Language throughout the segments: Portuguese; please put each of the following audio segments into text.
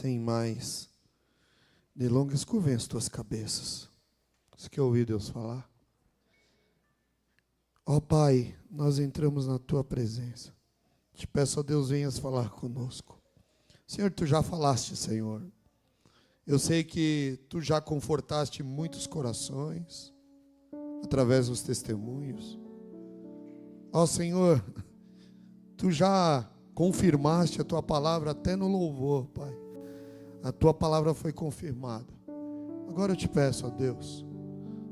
Sem mais delongas, curvem as tuas cabeças. Você quer ouvir Deus falar? Ó Pai, nós entramos na Tua presença. Te peço, ó Deus, venhas falar conosco. Senhor, Tu já falaste, Senhor. Eu sei que Tu já confortaste muitos corações, através dos testemunhos. Ó Senhor, Tu já confirmaste a Tua palavra até no louvor, Pai. A Tua palavra foi confirmada. Agora eu te peço, ó Deus,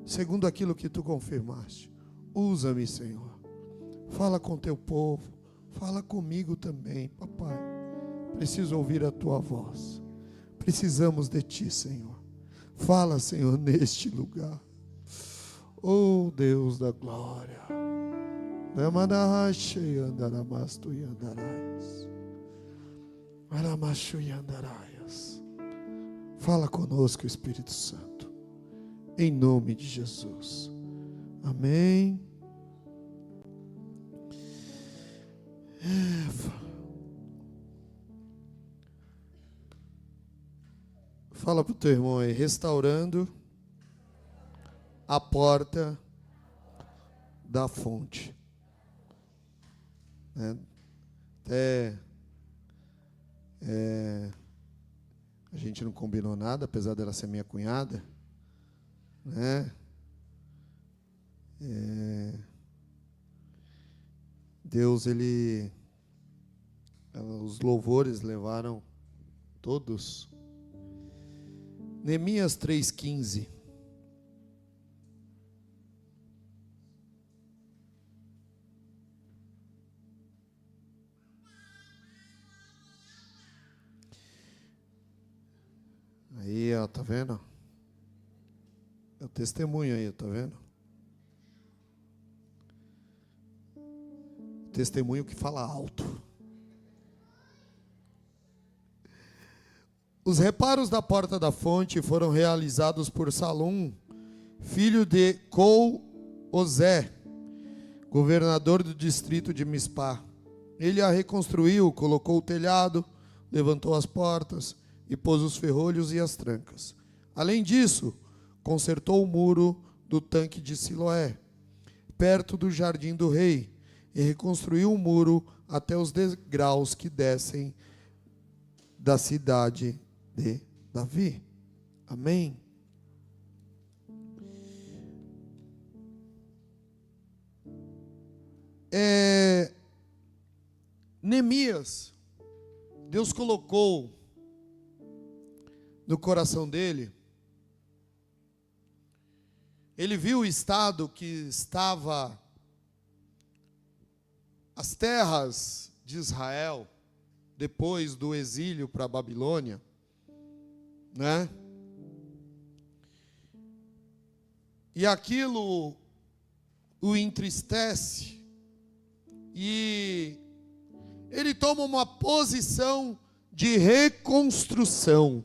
segundo aquilo que Tu confirmaste, usa-me, Senhor. Fala com Teu povo, fala comigo também, papai. Preciso ouvir a Tua voz. Precisamos de Ti, Senhor. Fala, Senhor, neste lugar. Oh, Deus da glória. Fala conosco, Espírito Santo, em nome de Jesus. Amém. Fala para o teu irmão aí, restaurando a porta da fonte. A gente não combinou nada, apesar dela ser minha cunhada, né? Deus, os louvores levaram todos. Neemias 3,15. Aí, ó, tá vendo? É o testemunho aí, tá vendo? Testemunho que fala alto. Os reparos da porta da fonte foram realizados por Salum, filho de Col-Ozé, governador do distrito de Mispá. Ele a reconstruiu, colocou o telhado, levantou as portas e pôs os ferrolhos e as trancas. Além disso, consertou o muro do tanque de Siloé, perto do jardim do rei, e reconstruiu o muro até os degraus que descem da cidade de Davi. Amém. Neemias, Deus colocou no coração dele, ele viu o estado que estava as terras de Israel depois do exílio para a Babilônia, né? E aquilo o entristece, e ele toma uma posição de reconstrução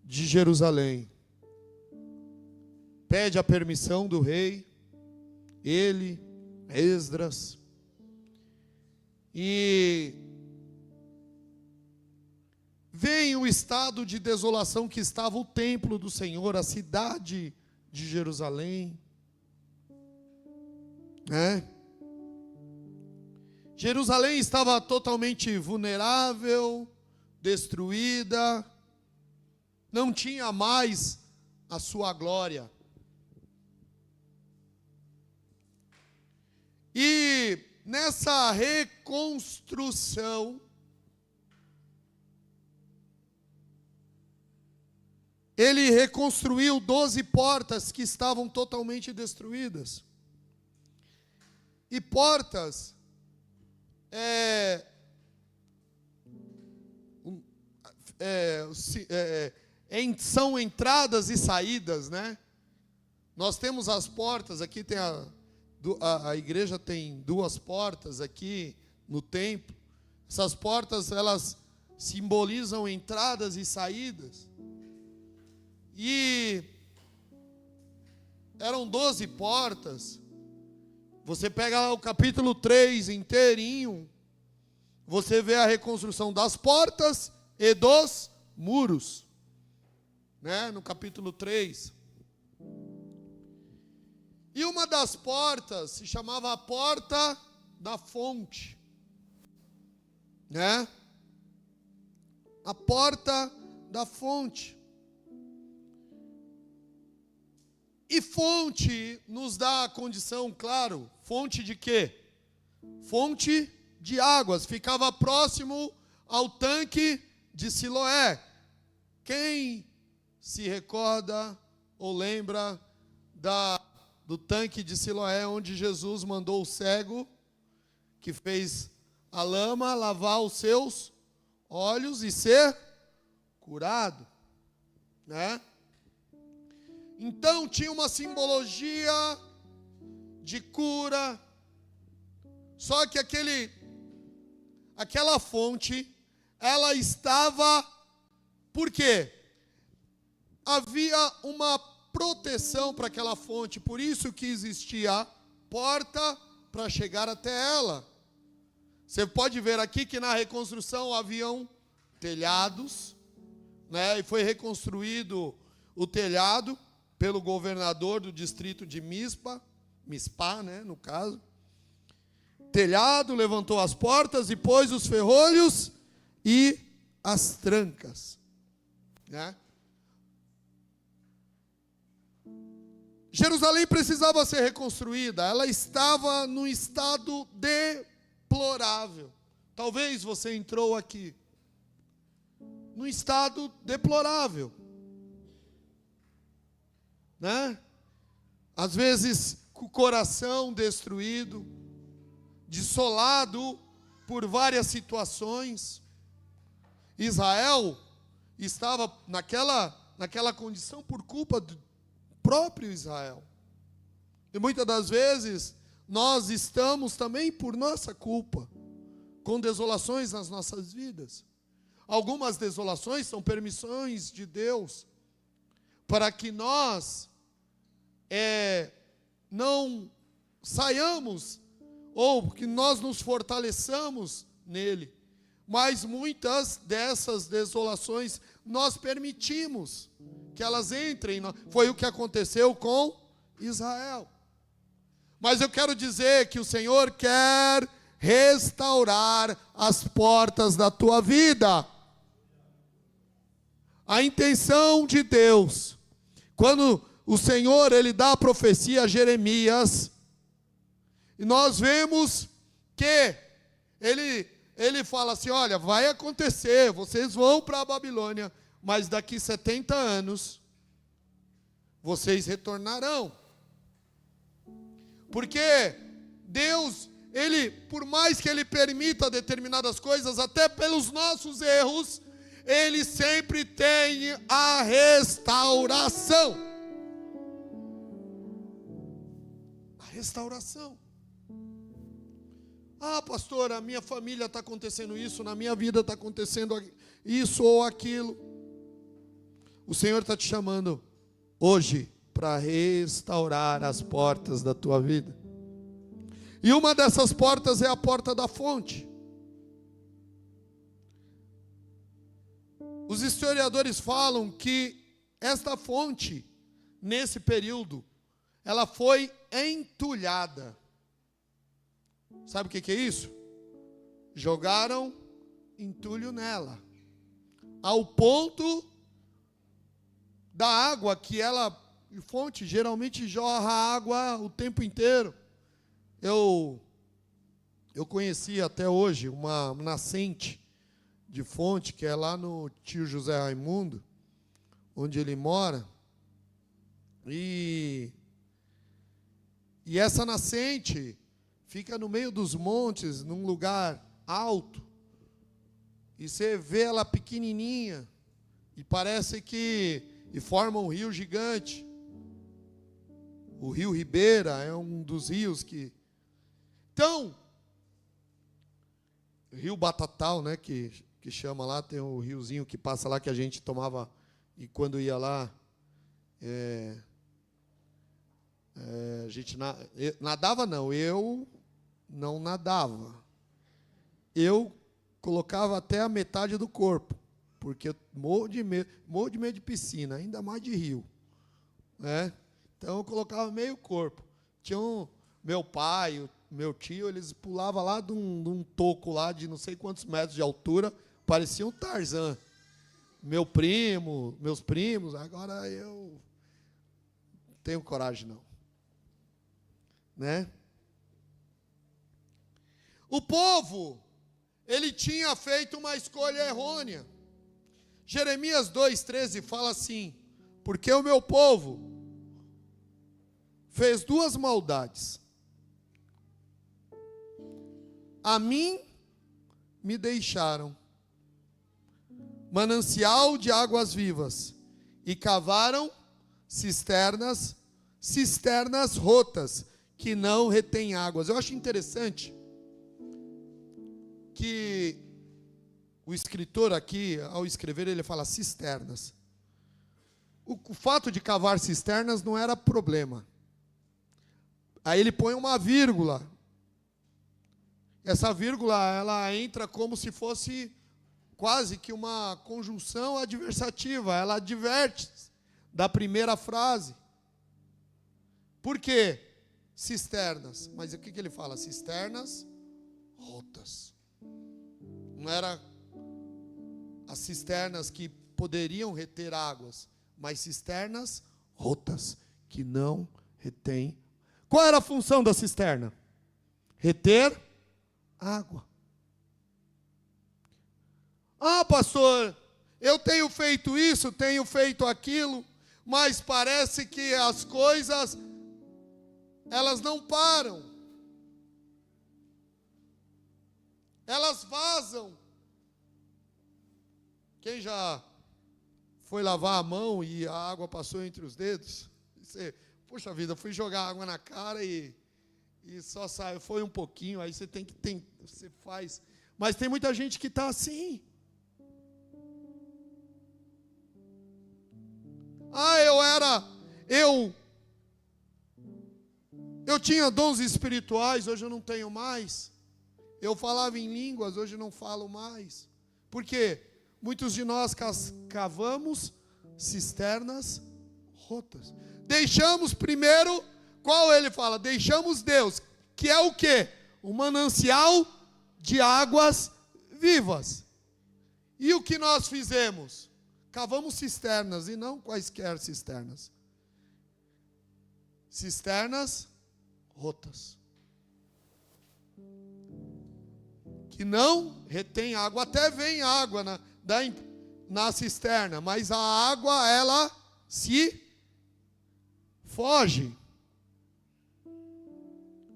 de Jerusalém. Pede a permissão do rei, ele, Esdras, e vem o estado de desolação que estava o templo do Senhor, a cidade de Jerusalém, né? Jerusalém estava totalmente vulnerável, destruída, não tinha mais a sua glória. E nessa reconstrução, ele reconstruiu 12 portas que estavam totalmente destruídas. E portas são entradas e saídas, né? Nós temos as portas, aqui tem a igreja tem 2 portas aqui no templo. Essas portas, elas simbolizam entradas e saídas. E eram 12 portas. Você pega o capítulo 3 inteirinho, você vê a reconstrução das portas e dos muros, né? No capítulo 3. E uma das portas se chamava a Porta da Fonte, né? A Porta da Fonte. E fonte nos dá a condição, claro, fonte de quê? Fonte de águas. Ficava próximo ao tanque de Siloé. Quem se recorda ou lembra do tanque de Siloé, onde Jesus mandou o cego, que fez a lama, lavar os seus olhos e ser curado, né? Então tinha uma simbologia de cura, só que aquela fonte, ela estava, por quê? Havia uma proteção para aquela fonte, por isso que existia porta para chegar até ela. Você pode ver aqui que na reconstrução haviam telhados, né? E foi reconstruído o telhado pelo governador do distrito de Mispá, né, no caso. Telhado, levantou as portas e pôs os ferrolhos e as trancas, né? Jerusalém precisava ser reconstruída, ela estava num estado deplorável. Talvez você entrou aqui num estado deplorável, né? Às vezes com o coração destruído, desolado por várias situações. Israel estava naquela condição por culpa do próprio Israel. E muitas das vezes nós estamos também por nossa culpa, com desolações nas nossas vidas. Algumas desolações são permissões de Deus para que nós não saiamos, ou que nós nos fortaleçamos nele. Mas muitas dessas desolações nós permitimos que elas entrem. Foi o que aconteceu com Israel. Mas eu quero dizer que o Senhor quer restaurar as portas da tua vida. A intenção de Deus, quando o Senhor ele dá a profecia a Jeremias, e nós vemos que ele fala assim: olha, vai acontecer, vocês vão para a Babilônia, mas daqui 70 anos vocês retornarão. Porque Deus, por mais que Ele permita determinadas coisas, até pelos nossos erros, Ele sempre tem a restauração. A restauração. Ah, pastor, a minha família está acontecendo isso, na minha vida está acontecendo isso ou aquilo. O Senhor está te chamando hoje para restaurar as portas da tua vida. E uma dessas portas é a porta da fonte. Os historiadores falam que esta fonte, nesse período, ela foi entulhada. Sabe o que é isso? Jogaram entulho nela, ao ponto da água que ela, fonte, geralmente jorra água o tempo inteiro. Eu conheci até hoje uma nascente de fonte, que é lá no tio José Raimundo, onde ele mora. E essa nascente fica no meio dos montes, num lugar alto. E você vê ela pequenininha, e parece que forma um rio gigante. O rio Ribeira é um dos rios que... Então, Rio Batatal, né, que chama lá, tem o riozinho que passa lá, que a gente tomava, e quando ia lá, a gente nadava não, eu não nadava. Eu colocava até a metade do corpo, porque eu morro de medo de piscina, ainda mais de rio, né? Então eu colocava meio corpo. Tinha meu pai, meu tio, eles pulavam lá de um toco lá de não sei quantos metros de altura, parecia um Tarzan. Meus primos, agora eu não tenho coragem não, né? O povo, ele tinha feito uma escolha errônea. Jeremias 2,13 fala assim: porque o meu povo fez duas maldades. A mim me deixaram manancial de águas vivas e cavaram cisternas rotas que não retêm águas. Eu acho interessante que o escritor aqui, ao escrever, ele fala cisternas. O fato de cavar cisternas não era problema. Aí ele põe uma vírgula. Essa vírgula, ela entra como se fosse quase que uma conjunção adversativa. Ela adverte da primeira frase. Por quê? Cisternas. Mas o que ele fala? Cisternas rotas. Não era as cisternas que poderiam reter águas, mas cisternas rotas, que não retêm. Qual era a função da cisterna? Reter água. Ah, pastor, eu tenho feito isso, tenho feito aquilo, mas parece que as coisas, elas não param. Elas vazam. Quem já foi lavar a mão e a água passou entre os dedos? Você, puxa vida, fui jogar água na cara e só saiu, foi um pouquinho, aí você você faz. Mas tem muita gente que está assim. Ah, eu tinha dons espirituais, hoje eu não tenho mais. Eu falava em línguas, hoje não falo mais. Por quê? Muitos de nós cavamos cisternas rotas. Deixamos primeiro, qual ele fala? Deixamos Deus, que é o quê? Um manancial de águas vivas. E o que nós fizemos? Cavamos cisternas, e não quaisquer cisternas. Cisternas rotas. Que não retém água, até vem água na cisterna, mas a água, ela se foge.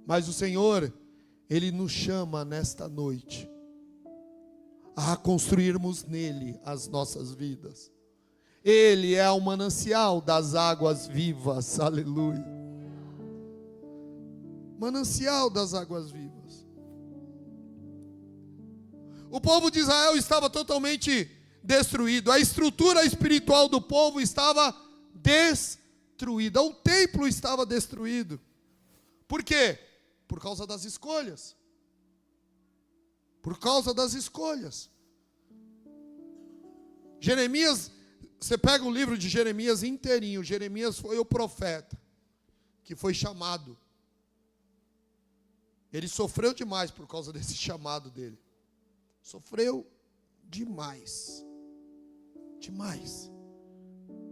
Mas o Senhor, Ele nos chama nesta noite a construirmos nele as nossas vidas. Ele é o manancial das águas vivas, aleluia. Manancial das águas vivas. O povo de Israel estava totalmente destruído. A estrutura espiritual do povo estava destruída. O templo estava destruído. Por quê? Por causa das escolhas. Por causa das escolhas. Jeremias, você pega o livro de Jeremias inteirinho. Jeremias foi o profeta que foi chamado. Ele sofreu demais por causa desse chamado dele. Sofreu demais. Demais.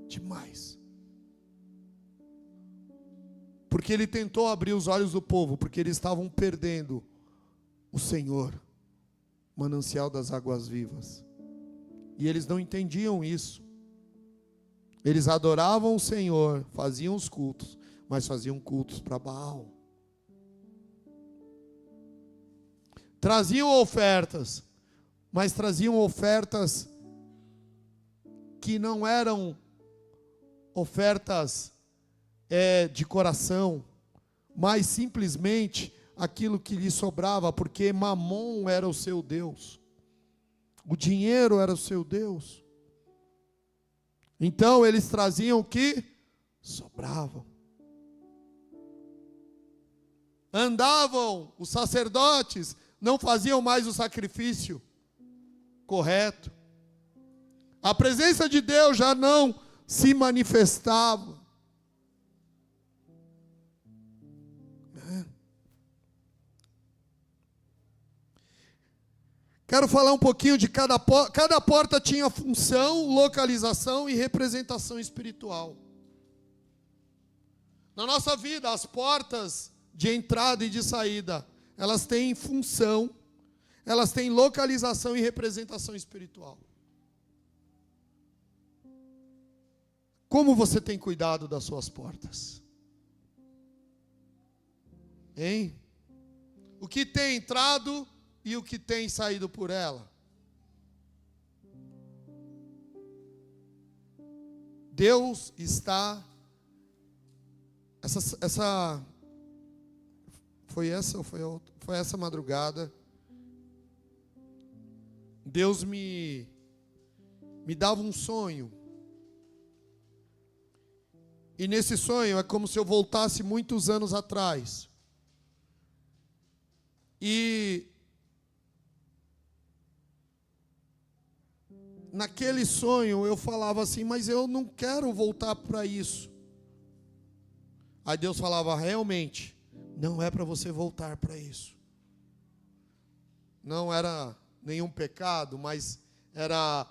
Demais. Porque ele tentou abrir os olhos do povo, porque eles estavam perdendo o Senhor, manancial das águas vivas. E eles não entendiam isso. Eles adoravam o Senhor, faziam os cultos, mas faziam cultos para Baal. Traziam ofertas, mas traziam ofertas que não eram ofertas de coração, mas simplesmente aquilo que lhe sobrava, porque Mamon era o seu Deus, o dinheiro era o seu Deus. Então eles traziam o que sobravam. Andavam, os sacerdotes não faziam mais o sacrifício correto. A presença de Deus já não se manifestava. Quero falar um pouquinho de cada porta tinha função, localização e representação espiritual. Na nossa vida, as portas de entrada e de saída, elas têm função, elas têm localização e representação espiritual. Como você tem cuidado das suas portas? Hein? O que tem entrado e o que tem saído por ela? Deus está... Foi essa ou foi a outra? Foi essa madrugada. Deus me dava um sonho. E nesse sonho é como se eu voltasse muitos anos atrás. E naquele sonho eu falava assim, mas eu não quero voltar para isso. Aí Deus falava, realmente, não é para você voltar para isso. Não era nenhum pecado, mas era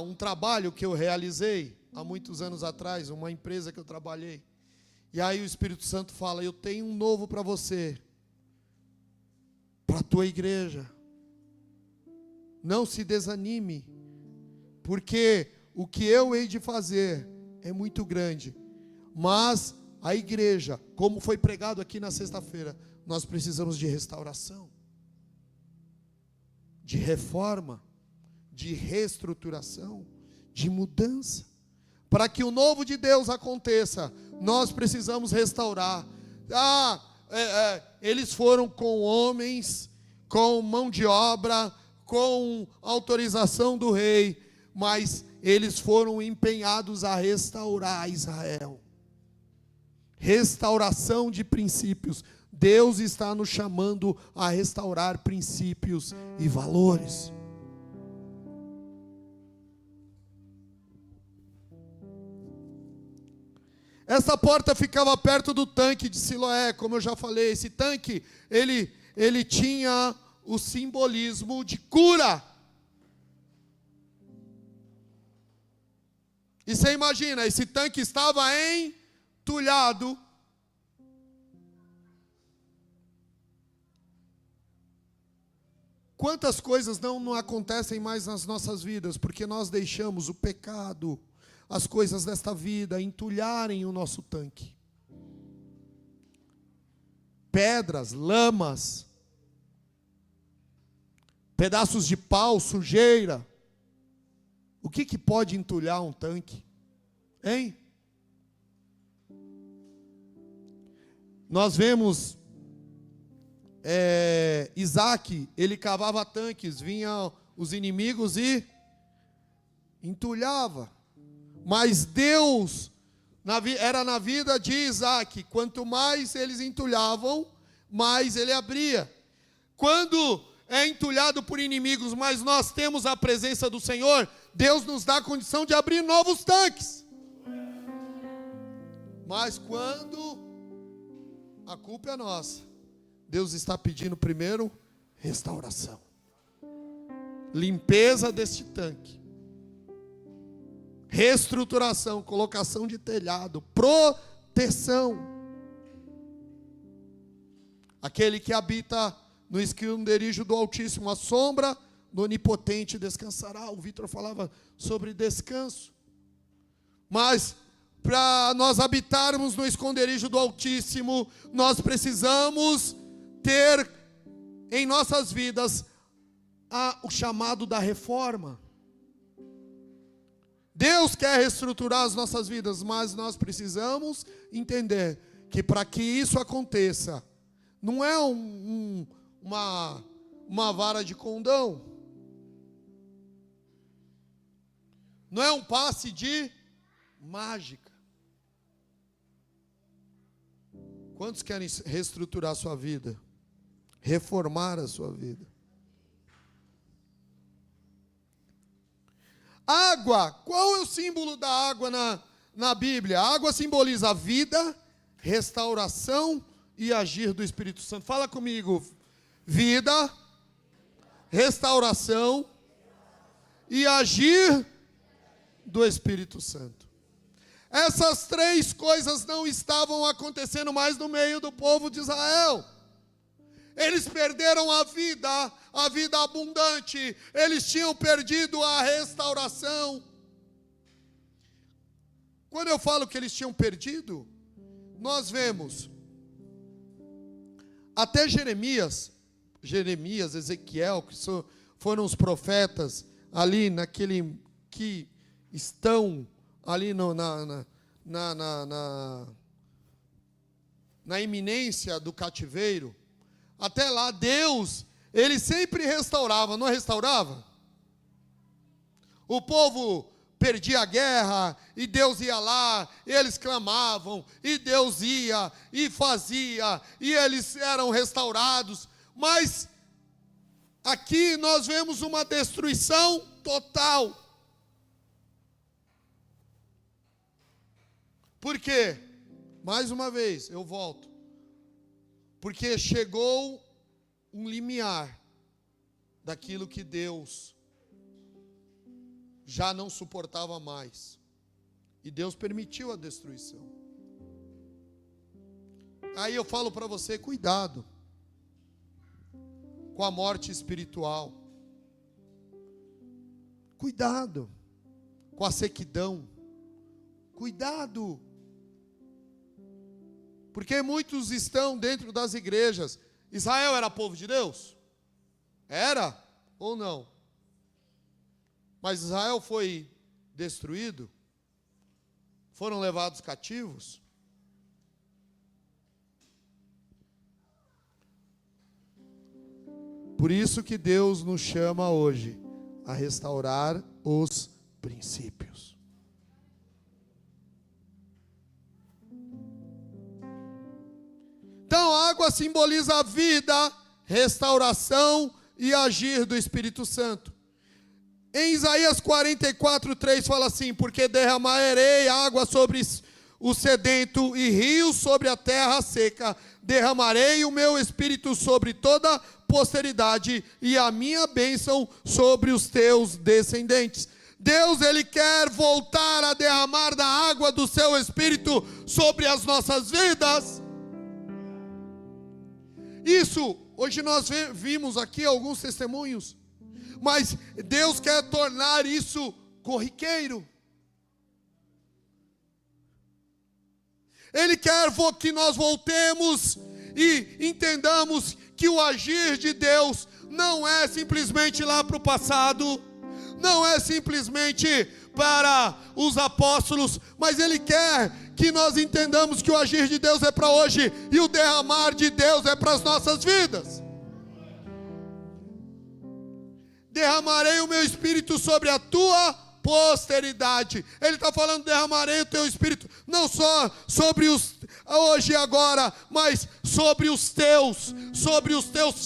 um trabalho que eu realizei há muitos anos atrás, uma empresa que eu trabalhei. E aí o Espírito Santo fala, eu tenho um novo para você, para a tua igreja. Não se desanime, porque o que eu hei de fazer é muito grande. Mas a igreja, como foi pregado aqui na sexta-feira, nós precisamos de restauração, de reforma, de reestruturação, de mudança. Para que o novo de Deus aconteça, nós precisamos restaurar. Eles foram com homens, com mão de obra, com autorização do rei, mas eles foram empenhados a restaurar Israel. Restauração de princípios. Deus está nos chamando a restaurar princípios e valores. Essa porta ficava perto do tanque de Siloé, como eu já falei. Esse tanque, ele tinha o simbolismo de cura. E você imagina, esse tanque estava entulhado. Quantas coisas não acontecem mais nas nossas vidas, porque nós deixamos o pecado, as coisas desta vida entulharem o nosso tanque. Pedras, lamas, pedaços de pau, sujeira. O que pode entulhar um tanque? Hein? Nós vemos Isaac, ele cavava tanques, vinham os inimigos e entulhava. Mas Deus, era na vida de Isaac, quanto mais eles entulhavam, mais ele abria. Quando é entulhado por inimigos, mas nós temos a presença do Senhor, Deus nos dá a condição de abrir novos tanques. Mas quando a culpa é nossa, Deus está pedindo primeiro restauração, limpeza deste tanque, reestruturação, colocação de telhado, proteção. Aquele que habita no esconderijo do Altíssimo, a sombra do Onipotente descansará. O Vitor falava sobre descanso. Mas para nós habitarmos no esconderijo do Altíssimo, nós precisamos ter em nossas vidas o chamado da reforma. Deus quer reestruturar as nossas vidas, mas nós precisamos entender que para que isso aconteça, não é uma vara de condão, não é um passe de mágica. Quantos querem reestruturar a sua vida? Reformar a sua vida? Água, qual é o símbolo da água na Bíblia? A água simboliza a vida, restauração e agir do Espírito Santo. Fala comigo. Vida, restauração e agir do Espírito Santo. Essas três coisas não estavam acontecendo mais no meio do povo de Israel. Eles perderam a vida abundante. Eles tinham perdido a restauração. Quando eu falo que eles tinham perdido, nós vemos até Jeremias, Ezequiel, que foram os profetas ali naquele que estão ali na iminência do cativeiro. Até lá Deus, Ele sempre restaurava, não restaurava? O povo perdia a guerra, e Deus ia lá, e eles clamavam, e Deus ia, e fazia, e eles eram restaurados. Mas aqui nós vemos uma destruição total. Por quê? Mais uma vez, eu volto. Porque chegou um limiar daquilo que Deus já não suportava mais. E Deus permitiu a destruição. Aí eu falo para você, cuidado com a morte espiritual. Cuidado com a sequidão. Cuidado. Porque muitos estão dentro das igrejas. Israel era povo de Deus? Era ou não? Mas Israel foi destruído? Foram levados cativos? Por isso que Deus nos chama hoje a restaurar os princípios. Então a água simboliza a vida, restauração e agir do Espírito Santo. Em Isaías 44:3 fala assim: porque derramarei água sobre o sedento e rios sobre a terra seca, derramarei o meu espírito sobre toda posteridade e a minha bênção sobre os teus descendentes. Deus, Ele quer voltar a derramar da água do seu espírito sobre as nossas vidas. Isso, hoje nós vimos aqui alguns testemunhos, mas Deus quer tornar isso corriqueiro. Ele quer que nós voltemos e entendamos que o agir de Deus não é simplesmente lá para o passado, não é simplesmente para os apóstolos, mas Ele quer que nós entendamos que o agir de Deus é para hoje e o derramar de Deus é para as nossas vidas. Derramarei o meu espírito sobre a tua posteridade. Ele está falando, derramarei o teu espírito, não só sobre os hoje e agora, mas sobre os teus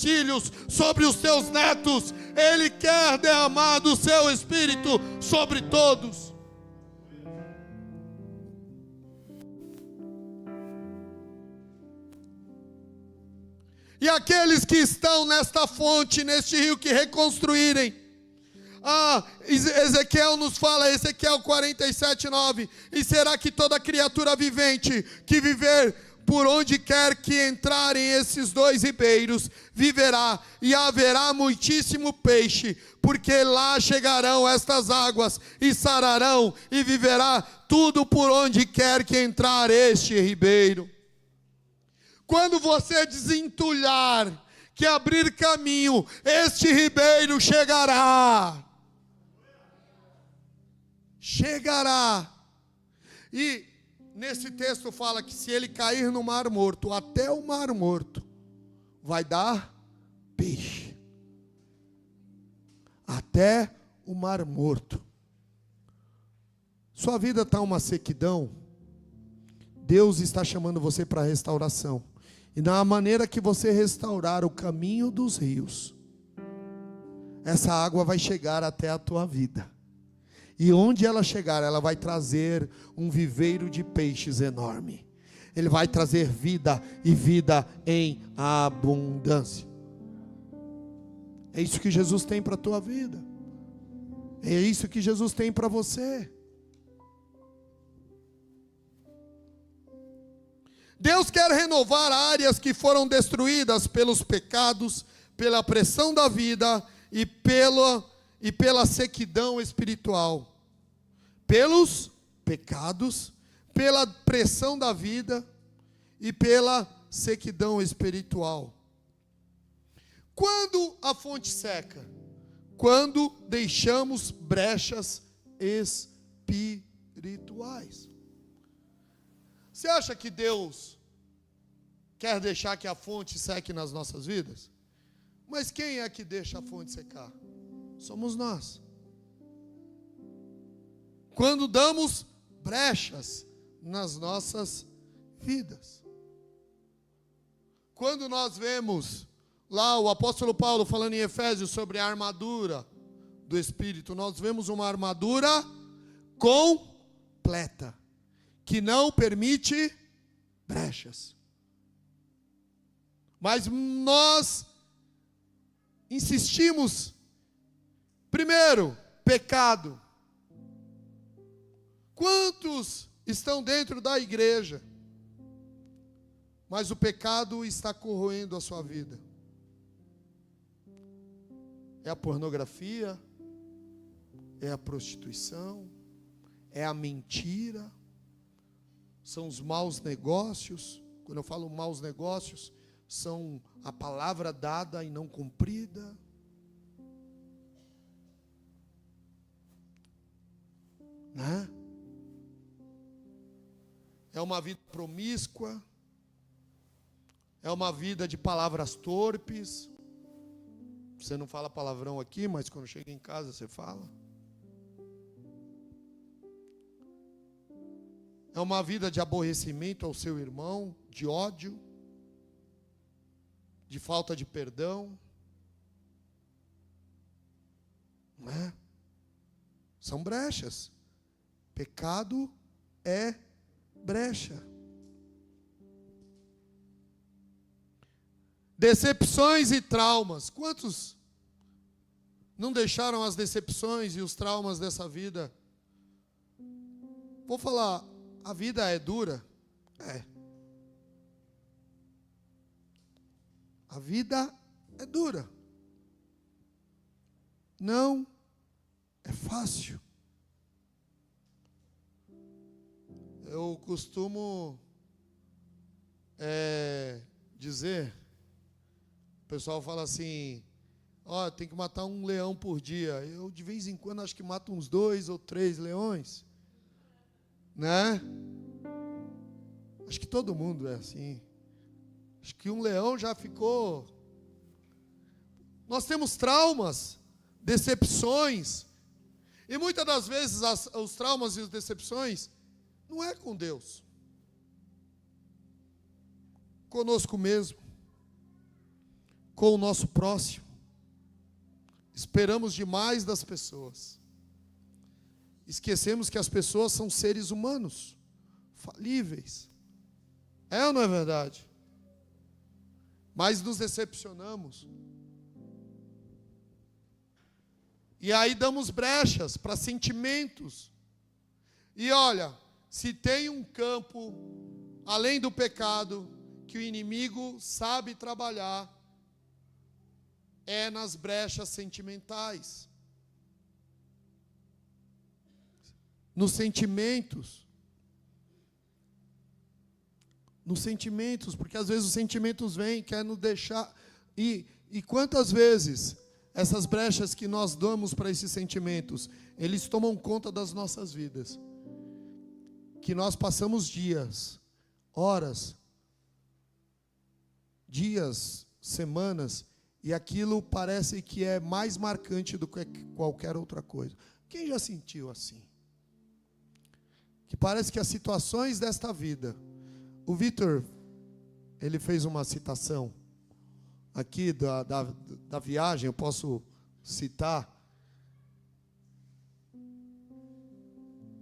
filhos, sobre os teus netos. Ele quer derramar do seu espírito sobre todos. E aqueles que estão nesta fonte, neste rio, que reconstruírem. Ezequiel nos fala, Ezequiel 47:9. E será que toda criatura vivente que viver por onde quer que entrarem esses dois ribeiros, viverá, e haverá muitíssimo peixe, porque lá chegarão estas águas, e sararão, e viverá tudo por onde quer que entrar este ribeiro. Quando você desentulhar, que abrir caminho, este ribeiro chegará. Chegará. E nesse texto fala que se ele cair no mar morto, até o mar morto vai dar peixe. Até o mar morto. Sua vida está uma sequidão. Deus está chamando você para restauração. E na maneira que você restaurar o caminho dos rios, essa água vai chegar até a tua vida. E onde ela chegar, ela vai trazer um viveiro de peixes enorme. Ele vai trazer vida e vida em abundância. É isso que Jesus tem para a tua vida. É isso que Jesus tem para você. Deus quer renovar áreas que foram destruídas pelos pecados, pela pressão da vida e pela sequidão espiritual. Pelos pecados, pela pressão da vida e pela sequidão espiritual. Quando a fonte seca? Quando deixamos brechas espirituais. Você acha que Deus quer deixar que a fonte seque nas nossas vidas? Mas quem é que deixa a fonte secar? Somos nós. Quando damos brechas nas nossas vidas. Quando nós vemos lá o apóstolo Paulo falando em Efésios sobre a armadura do Espírito, nós vemos uma armadura completa, que não permite brechas. Mas nós insistimos, primeiro, pecado. Quantos estão dentro da igreja, mas o pecado está corroendo a sua vida? É a pornografia, é a prostituição, é a mentira, são os maus negócios. Quando eu falo maus negócios, são a palavra dada e não cumprida. Né? É uma vida promíscua, é uma vida de palavras torpes. Você não fala palavrão aqui, mas quando chega em casa você fala. É uma vida de aborrecimento ao seu irmão, de ódio, de falta de perdão. Não é? São brechas. Pecado é brecha. Decepções e traumas. Quantos não deixaram as decepções e os traumas dessa vida? Vou falar, a vida é dura? É. A vida é dura. Não é fácil. Eu costumo dizer, o pessoal fala assim, tem que matar um leão por dia. Eu de vez em quando acho que mato uns 2 ou 3 leões. Né? Acho que todo mundo é assim. Acho que um leão já ficou. Nós temos traumas, decepções. E muitas das vezes os traumas e as decepções não é com Deus. Conosco mesmo. Com o nosso próximo. Esperamos demais das pessoas. Esquecemos que as pessoas são seres humanos, falíveis. É ou não é verdade? Mas nos decepcionamos. E aí damos brechas para sentimentos. E olha, se tem um campo, além do pecado, que o inimigo sabe trabalhar, é nas brechas sentimentais. Nos sentimentos. Nos sentimentos, porque às vezes os sentimentos vêm, quer nos deixar. E quantas vezes essas brechas que nós damos para esses sentimentos, eles tomam conta das nossas vidas. Que nós passamos dias, horas, semanas, e aquilo parece que é mais marcante do que qualquer outra coisa. Quem já sentiu assim? Que parece que as situações desta vida... O Vitor, ele fez uma citação aqui da viagem, eu posso citar.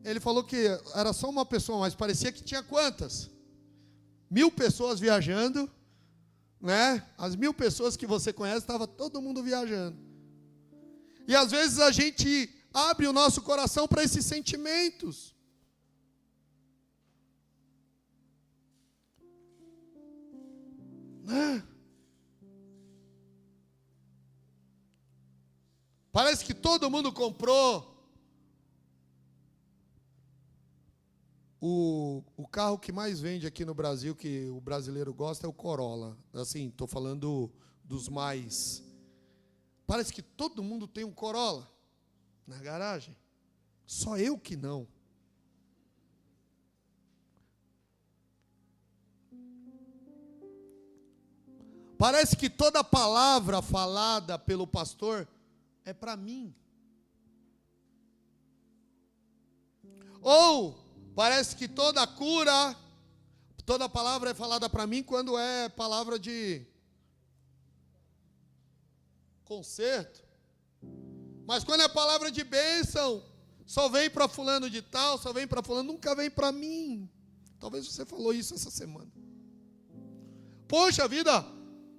Ele falou que era só uma pessoa, mas parecia que tinha quantas? 1000 pessoas viajando, né? As 1000 pessoas que você conhece, estava todo mundo viajando. E às vezes a gente abre o nosso coração para esses sentimentos. Né? Parece que todo mundo comprou o carro que mais vende aqui no Brasil, que o brasileiro gosta, é o Corolla. Assim, estou falando dos mais. Parece que todo mundo tem um Corolla na garagem. Só eu que não. Parece que toda palavra falada pelo pastor é para mim. Ou parece que toda cura, toda palavra é falada para mim quando é palavra de conserto. Mas quando é palavra de bênção, só vem para fulano de tal, só vem para fulano, nunca vem para mim. Talvez você falou isso essa semana. Poxa vida,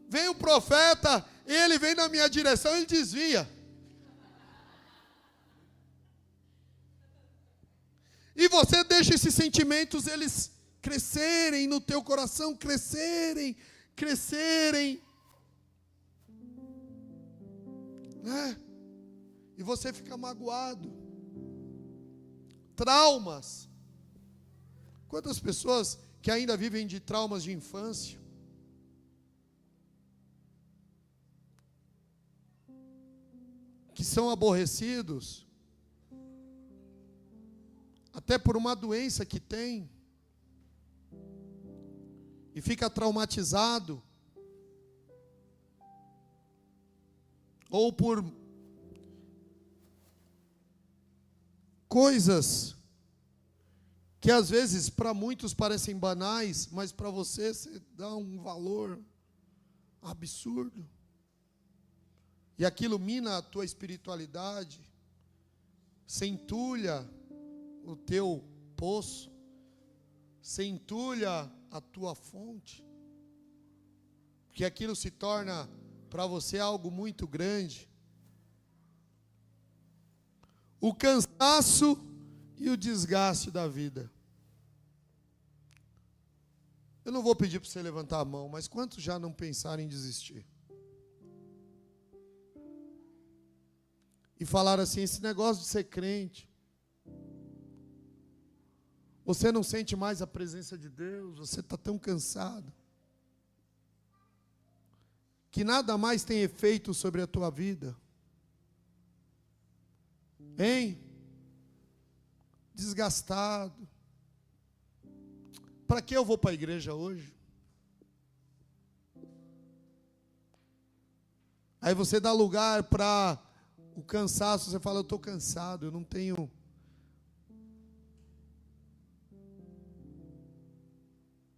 vem o profeta, ele vem na minha direção, ele desvia. E você deixa esses sentimentos, eles crescerem no teu coração, crescerem. Né? E você fica magoado. Traumas. Quantas pessoas que ainda vivem de traumas de infância? Que são aborrecidos. Até por uma doença que tem, e fica traumatizado, ou por coisas que às vezes para muitos parecem banais, mas para você dá um valor absurdo, e aquilo mina a tua espiritualidade, você entulha o teu poço, você entulha a tua fonte, porque aquilo se torna para você algo muito grande. O cansaço e o desgaste da vida. Eu não vou pedir para você levantar a mão, mas quantos já não pensaram em desistir? E falaram assim, esse negócio de ser crente, você não sente mais a presença de Deus, você está tão cansado, que nada mais tem efeito sobre a tua vida. Hein? Desgastado. Para que eu vou para a igreja hoje? Aí você dá lugar para o cansaço, você fala, eu estou cansado, eu não tenho...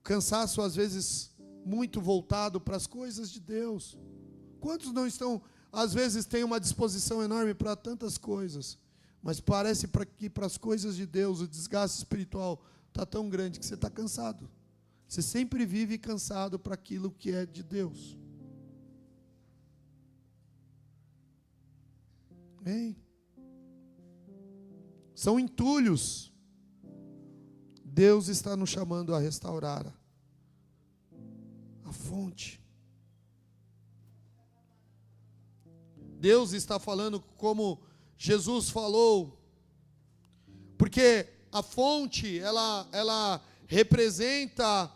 Cansaço, às vezes, muito voltado para as coisas de Deus. Quantos não estão, às vezes, têm uma disposição enorme para tantas coisas, mas parece que para as coisas de Deus, o desgaste espiritual está tão grande que você está cansado. Você sempre vive cansado para aquilo que é de Deus. Hein? São entulhos. Deus está nos chamando a restaurar a fonte. Deus está falando como Jesus falou, porque a fonte, ela representa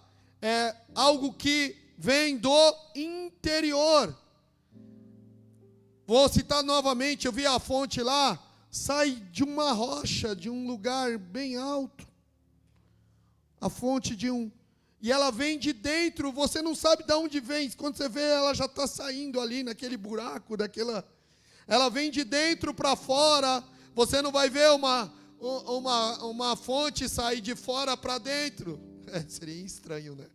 algo que vem do interior. Vou citar novamente, eu vi a fonte lá, sai de uma rocha, de um lugar bem alto. A fonte e ela vem de dentro, você não sabe de onde vem, quando você vê ela já está saindo ali naquele buraco, ela vem de dentro para fora, você não vai ver uma fonte sair de fora para dentro, seria estranho, né?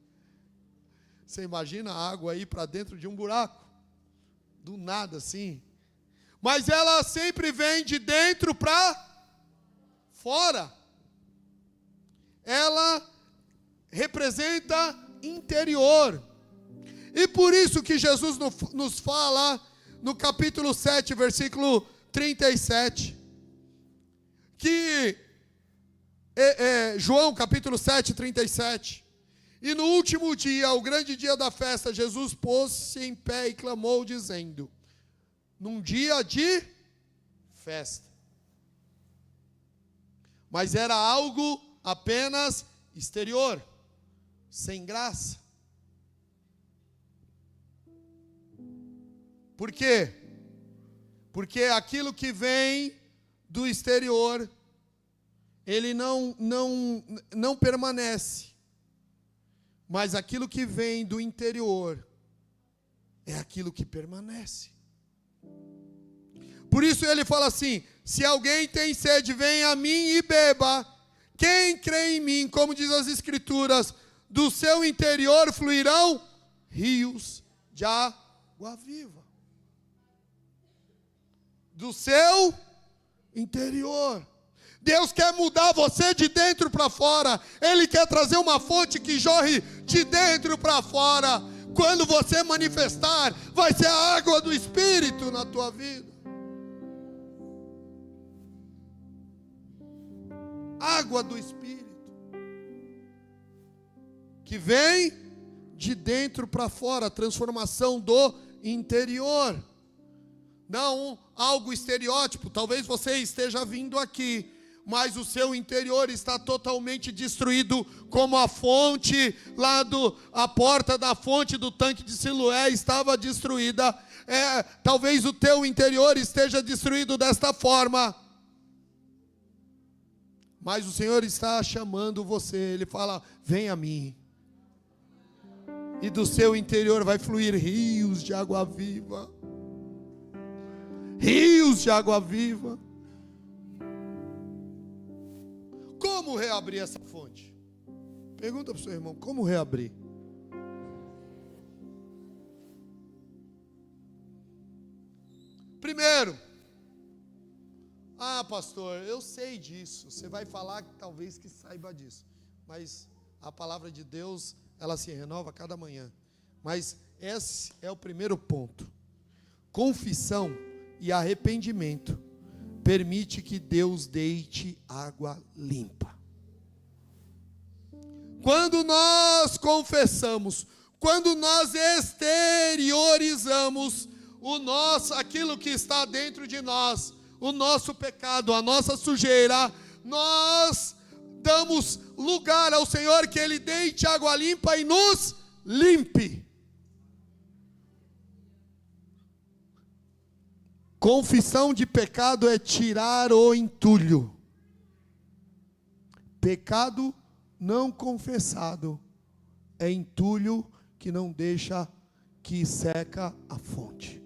Você imagina a água aí para dentro de um buraco, do nada assim, mas ela sempre vem de dentro para fora. ela representa interior. E por isso que Jesus nos fala no capítulo 7, versículo 37, que João capítulo 7, 37, e no último dia, o grande dia da festa, Jesus pôs-se em pé e clamou dizendo, num dia de festa, mas era algo apenas exterior, sem graça. Por quê? Porque aquilo que vem do exterior, ele não permanece. Mas aquilo que vem do interior é aquilo que permanece. Por isso ele fala assim: se alguém tem sede, venha a mim e beba. Quem crê em mim, como diz as Escrituras, do seu interior fluirão rios de água viva. Do seu interior. Deus quer mudar você de dentro para fora. Ele quer trazer uma fonte que jorre de dentro para fora. Quando você manifestar, vai ser a água do Espírito na tua vida. Água do Espírito. Que vem de dentro para fora. A transformação do interior. Não algo estereótipo. Talvez você esteja vindo aqui, mas o seu interior está totalmente destruído, como a fonte lá a porta da fonte do tanque de Siloé estava destruída. Talvez o teu interior esteja destruído desta forma, mas o Senhor está chamando você. Ele fala: vem a mim, e do seu interior vai fluir rios de água viva. Rios de água viva. Como reabrir essa fonte? Pergunta para o seu irmão: como reabrir? Primeiro, pastor, eu sei disso. Você vai falar que talvez que saiba disso, mas a palavra de Deus, ela se renova a cada manhã. Mas esse é o primeiro ponto. Confissão e arrependimento permite que Deus deite água limpa. Quando nós confessamos, quando nós exteriorizamos aquilo que está dentro de nós, o nosso pecado, a nossa sujeira, nós damos lugar ao Senhor que Ele deite água limpa e nos limpe. Confissão de pecado é tirar o entulho. Pecado não confessado é entulho que não deixa, que seca a fonte.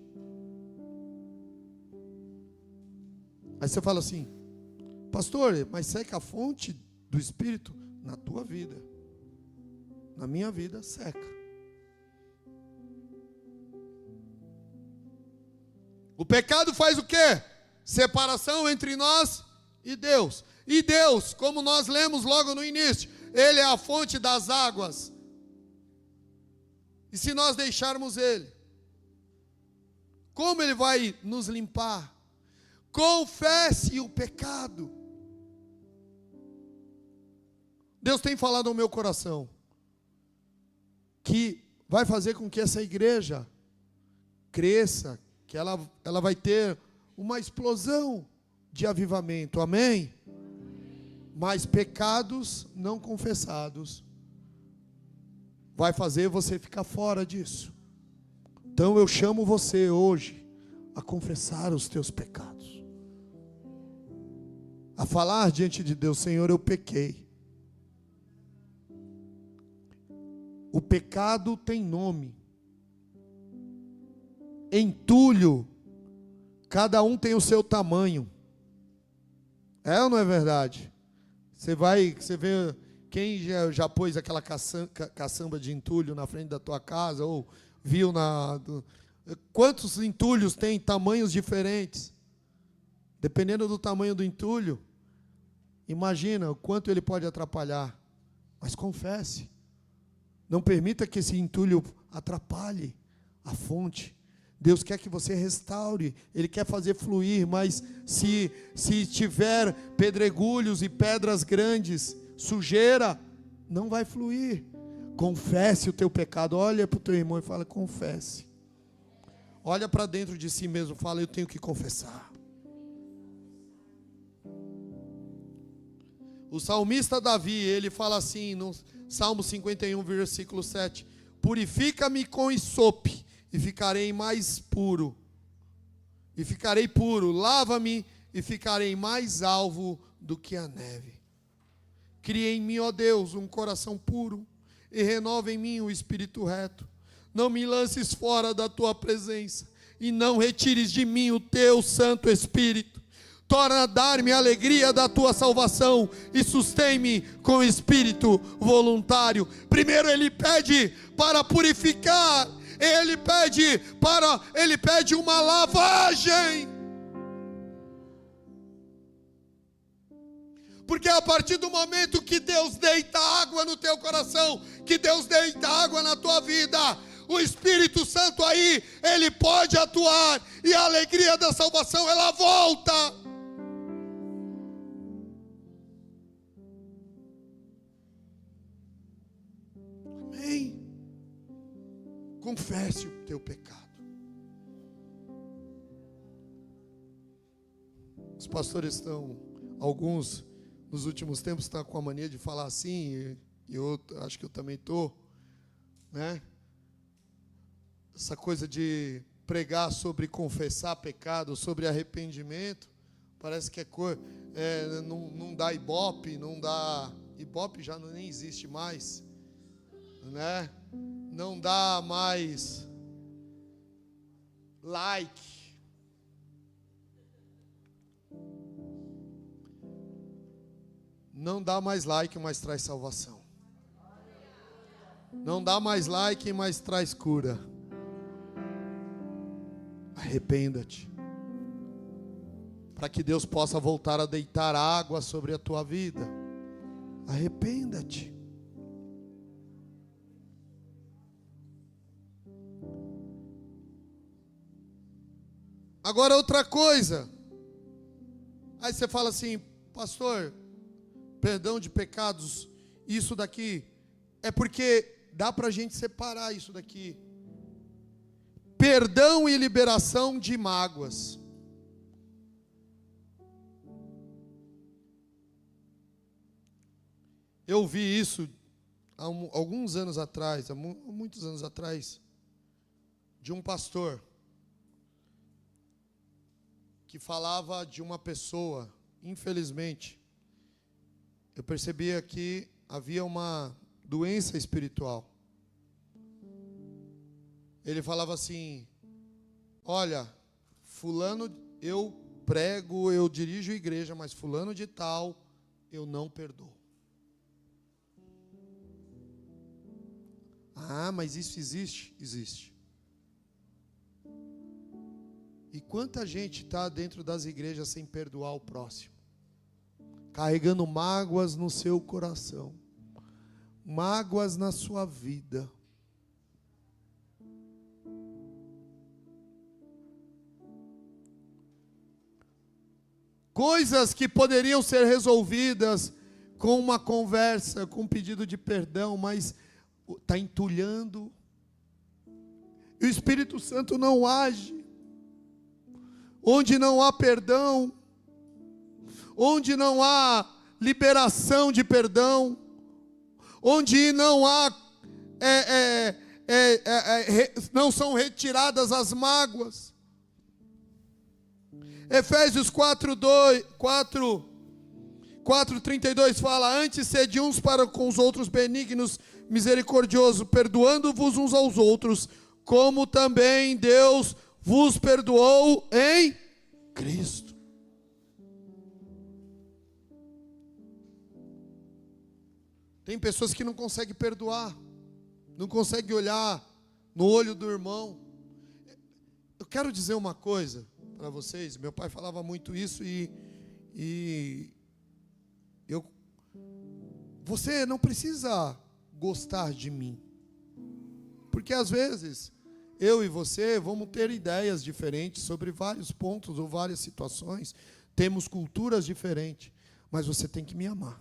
Aí você fala assim: pastor, mas seca a fonte do Espírito? Na tua vida. Na minha vida seca. O pecado faz o quê? Separação entre nós e Deus. E Deus, como nós lemos logo no início, Ele é a fonte das águas. E se nós deixarmos Ele, como Ele vai nos limpar? Confesse o pecado. Deus tem falado ao meu coração que vai fazer com que essa igreja cresça, que ela vai ter uma explosão de avivamento, amém? Mas pecados não confessados vai fazer você ficar fora disso. Então eu chamo você hoje a confessar os teus pecados, a falar diante de Deus: Senhor, eu pequei. O pecado tem nome. Entulho, cada um tem o seu tamanho. É ou não é verdade? Você vê quem já pôs aquela caçamba de entulho na frente da tua casa, ou viu quantos entulhos tem, tamanhos diferentes. Dependendo do tamanho do entulho, imagina o quanto ele pode atrapalhar Mas confesse. Não permita que esse entulho atrapalhe a fonte. Deus quer que você restaure, Ele quer fazer fluir, mas se tiver pedregulhos e pedras grandes, sujeira, não vai fluir. Confesse o teu pecado. Olha para o teu irmão e fala: confesse. Olha para dentro de si mesmo, fala: eu tenho que confessar. O salmista Davi, ele fala assim no Salmo 51, versículo 7: purifica-me com isope e ficarei mais puro, e ficarei puro, lava-me e ficarei mais alvo do que a neve. Cria em mim, ó Deus, um coração puro, e renova em mim o espírito reto. Não me lances fora da tua presença, e não retires de mim o teu Santo Espírito. Torna a dar-me a alegria da tua salvação, e sustém-me com espírito voluntário. Primeiro ele pede para purificar, ele pede uma lavagem. Porque a partir do momento que Deus deita água no teu coração, que Deus deita água na tua vida, o Espírito Santo aí, ele pode atuar, e a alegria da salvação, ela volta. Amém? Confesse o teu pecado. Os pastores estão, alguns nos últimos tempos estão com a mania de falar assim, e eu acho que eu também estou, né? Essa coisa de pregar sobre confessar pecado, sobre arrependimento, parece que não dá ibope, não dá, ibope já nem existe mais, né? Não dá mais like. Não dá mais like, mas traz salvação. Não dá mais like, mas traz cura. Arrependa-te, para que Deus possa voltar a deitar água sobre a tua vida. Arrependa-te. Agora outra coisa. Aí você fala assim: pastor, perdão de pecados, isso daqui, é porque dá para a gente separar isso daqui. Perdão e liberação de mágoas. Eu vi isso há alguns anos atrás, há muitos anos atrás, de um pastor que falava de uma pessoa, infelizmente, eu percebia que havia uma doença espiritual. Ele falava assim: olha, fulano, eu prego, eu dirijo a igreja, mas fulano de tal, eu não perdoo. Ah, mas isso existe? Existe. E quanta gente está dentro das igrejas sem perdoar o próximo, carregando mágoas no seu coração, mágoas na sua vida. Coisas que poderiam ser resolvidas com uma conversa, com um pedido de perdão, mas está entulhando. E o Espírito Santo não age. Onde não há perdão, onde não há liberação de perdão, onde não há não são retiradas as mágoas. Efésios 4:32 fala: antes sede uns para com os outros benignos, misericordiosos, perdoando-vos uns aos outros, como também Deus vos perdoou em Cristo. Tem pessoas que não conseguem perdoar, não conseguem olhar no olho do irmão. Eu quero dizer uma coisa para vocês. Meu pai falava muito isso, e você não precisa gostar de mim. Porque às vezes, eu e você vamos ter ideias diferentes sobre vários pontos ou várias situações. Temos culturas diferentes. Mas você tem que me amar.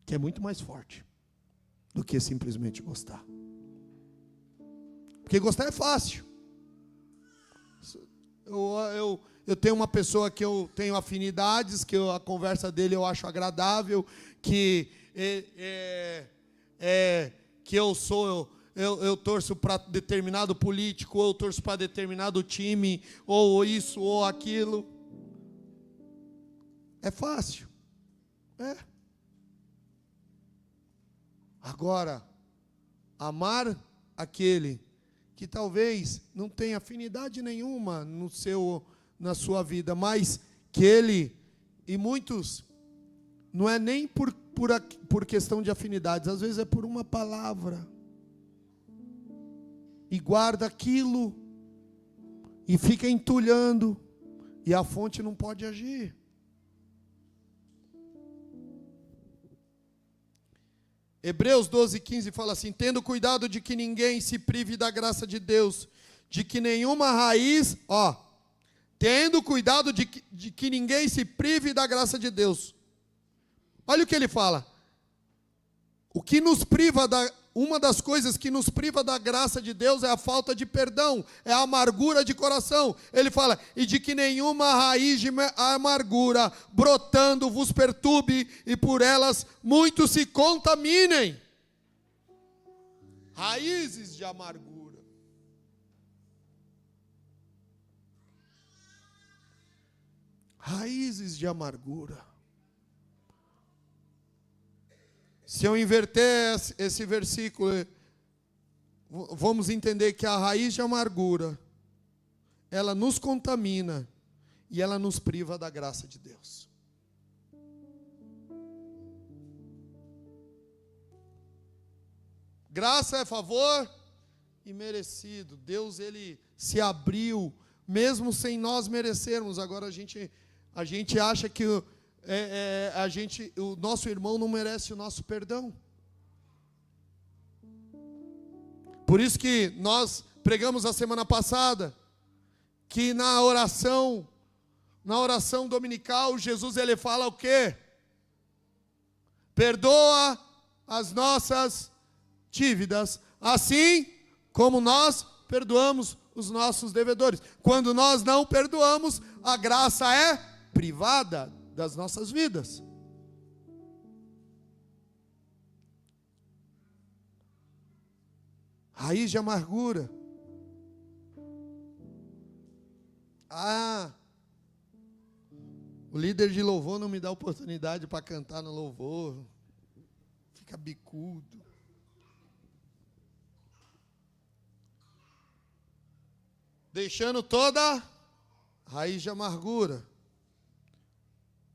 Que é muito mais forte do que simplesmente gostar. Porque gostar é fácil. Eu tenho uma pessoa que eu tenho afinidades, que a conversa dele eu acho agradável, que eu torço para determinado político, ou eu torço para determinado time, ou isso, ou aquilo. É fácil. É. Agora, amar aquele que talvez não tenha afinidade nenhuma na sua vida, mas que ele, e muitos, não é nem por questão de afinidades, às vezes é por uma palavra, e guarda aquilo, e fica entulhando, e a fonte não pode agir. Hebreus 12:15 fala assim: tendo cuidado de que ninguém se prive da graça de Deus, de que nenhuma raiz, tendo cuidado de que ninguém se prive da graça de Deus. Olha o que ele fala. O que nos priva uma das coisas que nos priva da graça de Deus é a falta de perdão, é a amargura de coração. Ele fala, e de que nenhuma raiz de amargura brotando vos perturbe, e por elas muitos se contaminem. Raízes de amargura. Raízes de amargura. Se eu inverter esse versículo, vamos entender que a raiz de amargura, ela nos contamina e ela nos priva da graça de Deus. Graça é favor imerecido. Deus, ele se abriu, mesmo sem nós merecermos. Agora a gente acha que o nosso irmão não merece o nosso perdão. Por isso que nós pregamos a semana passada que na oração dominical, Jesus ele fala o quê? Perdoa as nossas dívidas, assim como nós perdoamos os nossos devedores. Quando nós não perdoamos, a graça é privada das nossas vidas. Raiz de amargura. O líder de louvor não me dá oportunidade para cantar no louvor. Fica bicudo. Deixando toda raiz de amargura.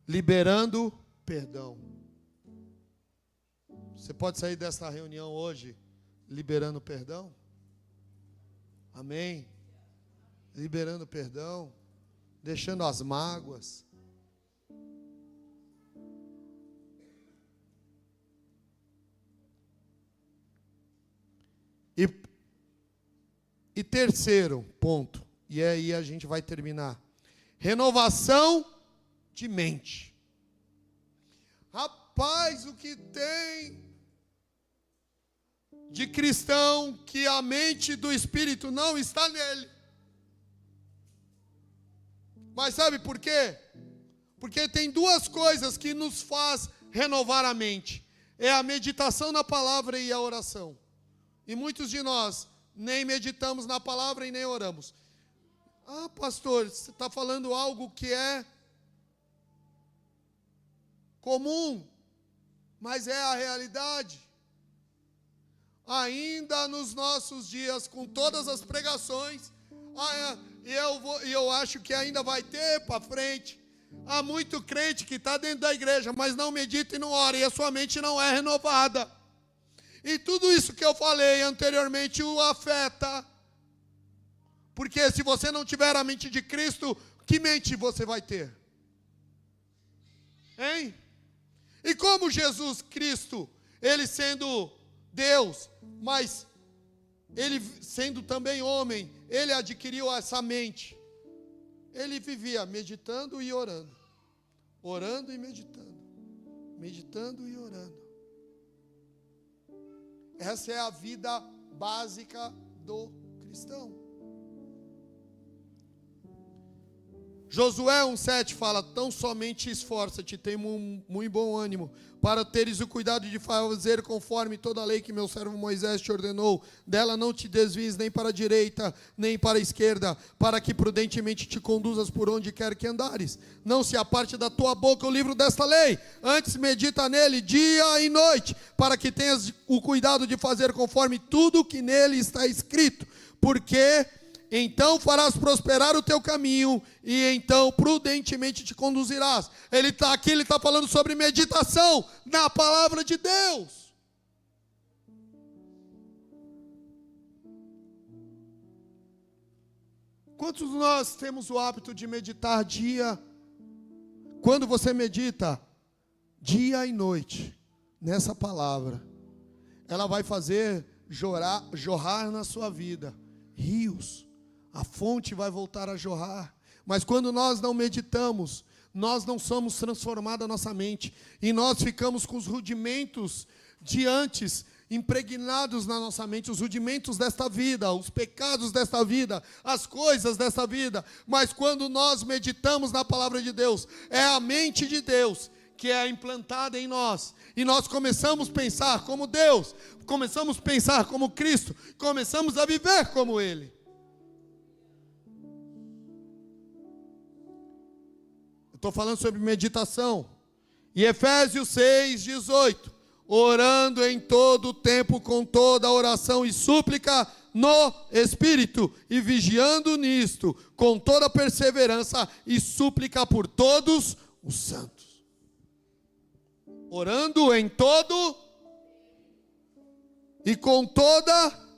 Liberando perdão. Você pode sair dessa reunião hoje liberando perdão? Amém? Liberando perdão, deixando as mágoas. E terceiro ponto, e aí a gente vai terminar. Renovação de mente. Rapaz, o que tem de cristão que a mente do Espírito não está nele. Mas sabe por quê? Porque tem duas coisas que nos faz renovar a mente. É a meditação na palavra e a oração. E muitos de nós nem meditamos na palavra e nem oramos. Pastor, você está falando algo que é comum, mas é a realidade. Ainda nos nossos dias, com todas as pregações, eu acho que ainda vai ter para frente. Há muito crente que está dentro da igreja, mas não medita e não ora, e a sua mente não é renovada. E tudo isso que eu falei anteriormente o afeta. Porque se você não tiver a mente de Cristo, que mente você vai ter? Hein? E como Jesus Cristo, ele sendo Deus, mas ele sendo também homem, ele adquiriu essa mente. Ele vivia meditando e orando. Orando e meditando. Meditando e orando. Essa é a vida básica do cristão. Josué 1,7 fala: tão somente esforça-te, tem muito bom ânimo, para teres o cuidado de fazer conforme toda a lei que meu servo Moisés te ordenou. Dela não te desvies nem para a direita, nem para a esquerda, para que prudentemente te conduzas por onde quer que andares. Não se aparte da tua boca o livro desta lei, antes medita nele dia e noite, para que tenhas o cuidado de fazer conforme tudo que nele está escrito, porque então farás prosperar o teu caminho, e então prudentemente te conduzirás. Ele está falando sobre meditação na palavra de Deus. Quantos de nós temos o hábito de meditar quando você medita dia e noite nessa palavra, ela vai fazer jorrar na sua vida rios. A fonte vai voltar a jorrar. Mas quando nós não meditamos, nós não somos transformados a nossa mente. E nós ficamos com os rudimentos de antes impregnados na nossa mente. Os rudimentos desta vida, os pecados desta vida, as coisas desta vida. Mas quando nós meditamos na palavra de Deus, é a mente de Deus que é implantada em nós. E nós começamos a pensar como Deus. Começamos a pensar como Cristo. Começamos a viver como Ele. Estou falando sobre meditação. E Efésios 6:18. Orando em todo o tempo com toda oração e súplica no Espírito, e vigiando nisto com toda perseverança e súplica por todos os santos. Orando em todo e com toda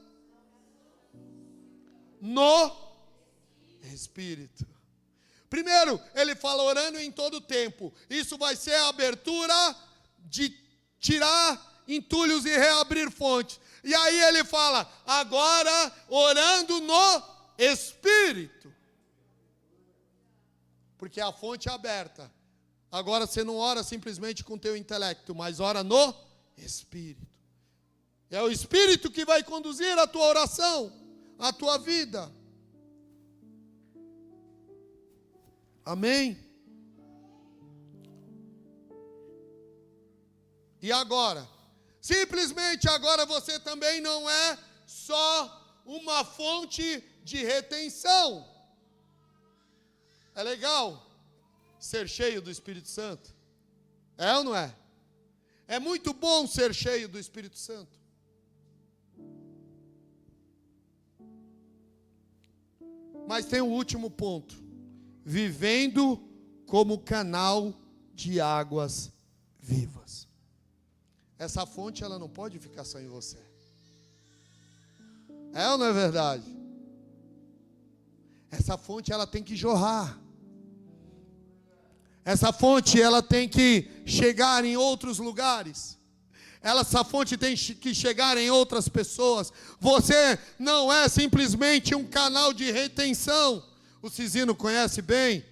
no Espírito. Primeiro, ele fala orando em todo tempo. Isso vai ser a abertura de tirar entulhos e reabrir fontes. E aí ele fala, agora orando no Espírito. Porque a fonte é aberta. Agora você não ora simplesmente com o teu intelecto, mas ora no Espírito. É o Espírito que vai conduzir a tua oração, a tua vida. Amém? E agora? Simplesmente agora você também não é só uma fonte de retenção. É legal ser cheio do Espírito Santo? É ou não é? É muito bom ser cheio do Espírito Santo. Mas tem um último ponto. Vivendo como canal de águas vivas. Essa fonte, ela não pode ficar só em você. É ou não é verdade? Essa fonte, ela tem que jorrar. Essa fonte, ela tem que chegar em outros lugares. Essa fonte tem que chegar em outras pessoas. Você não é simplesmente um canal de retenção. O Cisino conhece bem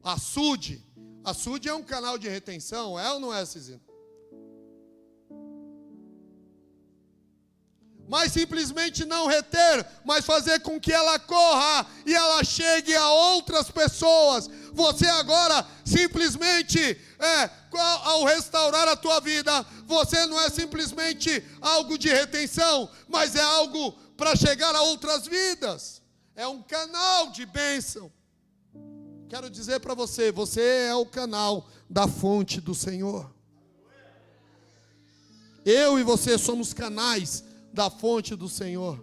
açude. Açude é um canal de retenção, é ou não é, Cisino? Mas simplesmente não reter, mas fazer com que ela corra e ela chegue a outras pessoas. Você agora simplesmente, ao restaurar a tua vida, você não é simplesmente algo de retenção, mas é algo para chegar a outras vidas. É um canal de bênção. Quero dizer para você, você é o canal da fonte do Senhor. Eu e você somos canais da fonte do Senhor.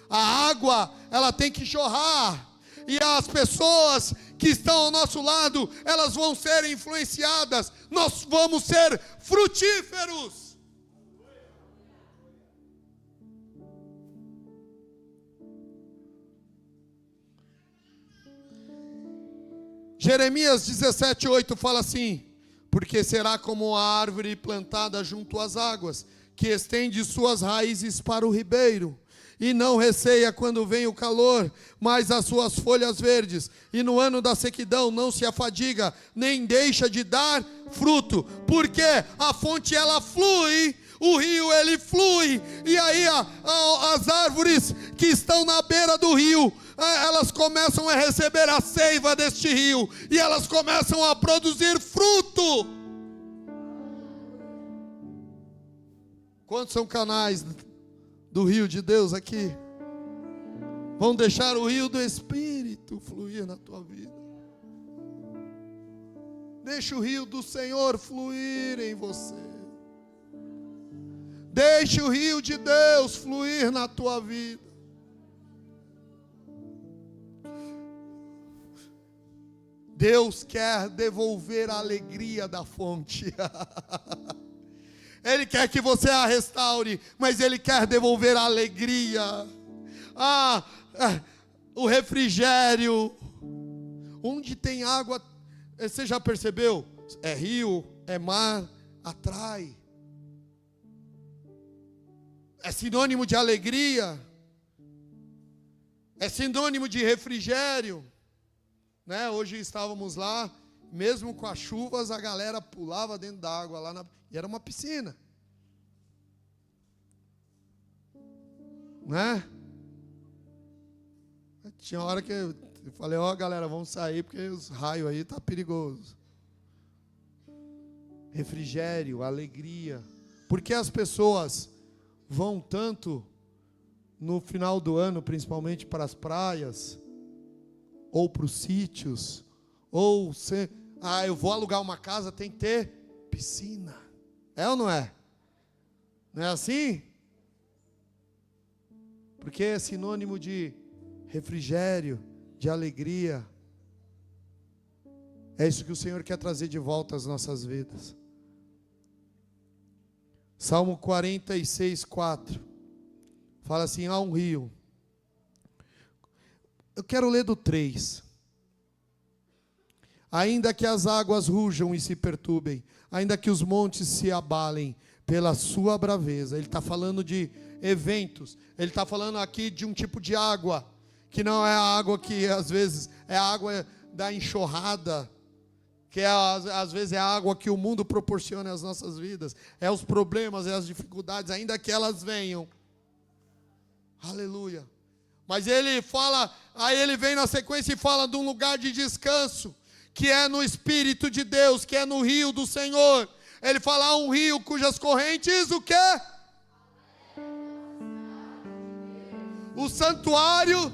A água, ela tem que jorrar. E as pessoas que estão ao nosso lado, elas vão ser influenciadas. Nós vamos ser frutíferos. Jeremias 17:8 fala assim: porque será como a árvore plantada junto às águas, que estende suas raízes para o ribeiro, e não receia quando vem o calor, mas as suas folhas verdes, e no ano da sequidão não se afadiga, nem deixa de dar fruto, porque a fonte ela flui, o rio ele flui, e aí as árvores que estão na beira do rio, elas começam a receber a seiva deste rio, e elas começam a produzir fruto. Quantos são canais do rio de Deus aqui? Vão deixar o rio do Espírito fluir na tua vida. Deixa o rio do Senhor fluir em você. Deixa o rio de Deus fluir na tua vida. Deus quer devolver a alegria da fonte. Ele quer que você a restaure, mas Ele quer devolver a alegria, o refrigério. Onde tem água, você já percebeu? É rio, é mar, atrai. É sinônimo de alegria, é sinônimo de refrigério. Né? Hoje estávamos lá, mesmo com as chuvas, a galera pulava dentro da água lá e era uma piscina, né? Tinha hora que eu falei, galera, vamos sair porque os raios aí tá perigoso. Refrigério, alegria. Porque as pessoas vão tanto no final do ano, principalmente para as praias, ou para os sítios, ou eu vou alugar uma casa, tem que ter piscina. É ou não é? Não é assim? Porque é sinônimo de refrigério, de alegria. É isso que o Senhor quer trazer de volta às nossas vidas. Salmo 46, 4. Fala assim, há um rio. Eu quero ler do 3. Ainda que as águas rujam e se perturbem, ainda que os montes se abalem pela sua braveza. Ele está falando de eventos. Ele está falando aqui de um tipo de água, que não é a água que às vezes é a água da enxurrada, que às vezes é a água que o mundo proporciona às nossas vidas. É os problemas, é as dificuldades, ainda que elas venham. Aleluia. Mas ele fala, aí ele vem na sequência e fala de um lugar de descanso, que é no Espírito de Deus, que é no rio do Senhor. Ele fala, há um rio cujas correntes, o quê? O santuário.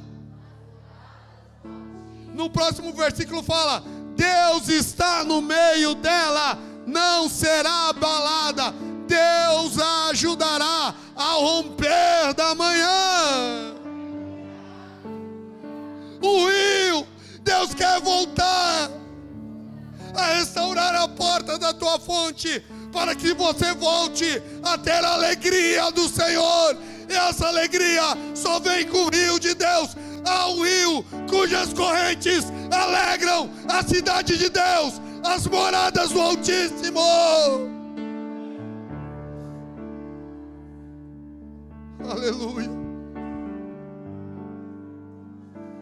No próximo versículo fala, Deus está no meio dela, não será abalada. Deus a ajudará ao romper da manhã. O rio, Deus quer voltar a restaurar a porta da tua fonte, para que você volte a ter a alegria do Senhor. E essa alegria só vem com o rio de Deus. Há um rio cujas correntes alegram a cidade de Deus, as moradas do Altíssimo. Aleluia.